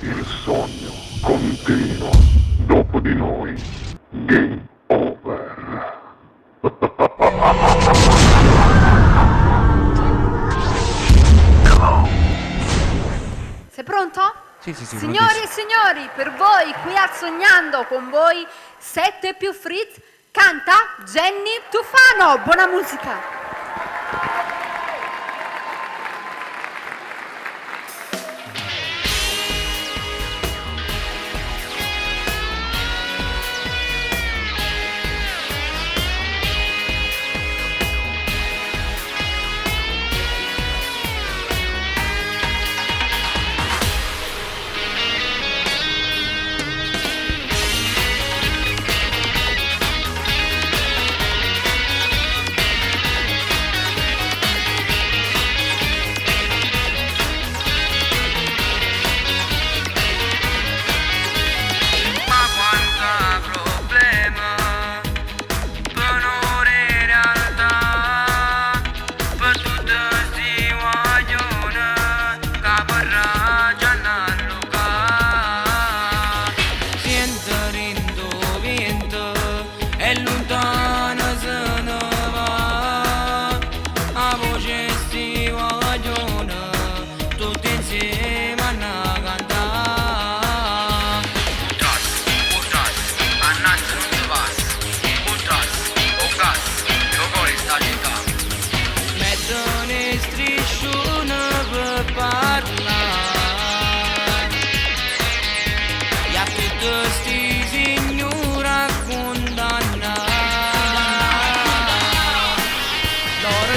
Il sogno continua dopo di noi. Game over. Sei pronto? Sì. Signori e signori, per voi qui al Sognando con voi 7 più Fritz canta Jenny Tufano. Buona musica.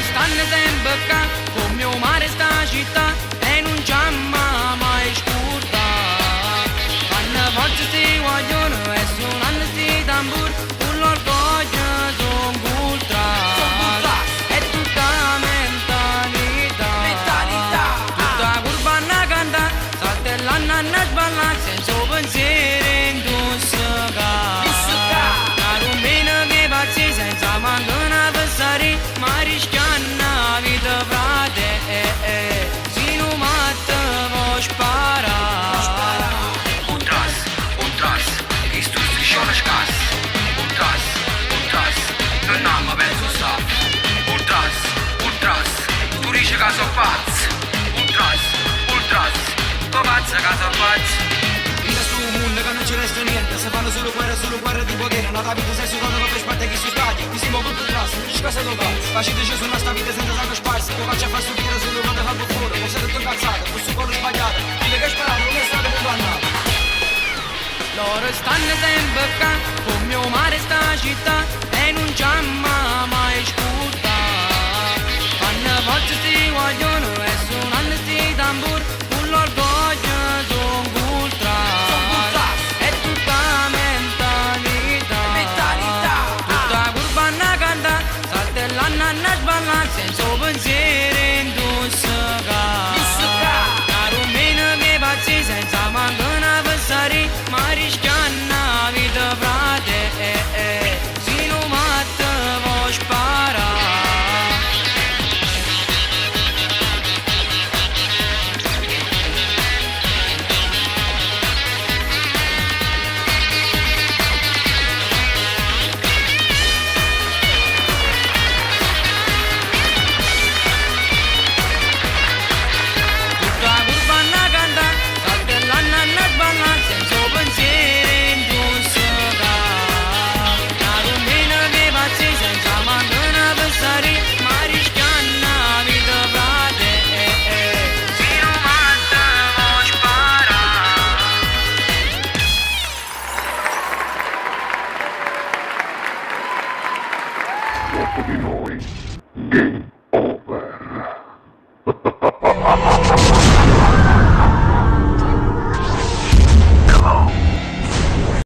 Stanno sempre qua, come un mare sta città, e non c'è mai scurta. Quando forse si vogliono e suonano sti tambur, con l'orgoglio son cultra. È tutta mentalità, tutta curva a cantare, saltellando a sballare, senza pensiero in la rumena che pazzi senza mandare passare, ma rischiano la vita frate, si non matta può sparare. Un tras, che stu striscione scas. Un tras, non amma penso sta. Un tras, tu dici che sono pazzo. Un tras, tu pazzo che sono pazzo. In questo mondo che non ci resta niente, se fanno solo guerre di potere, la vita se si torna per sparte chi si stati, mi siamo tutto trasso, non ci casa locale, facete Gesù una sta vita senza sangue sparso, che faccia far subire solo quando fa il fuori, non siete tutto calzato, questo collo sbagliato, dite che sparate, non è stato condannato. Loro stanno sempre qua, come un mare sta città, e non c'è mai scurta, quando forse si vogliono e sono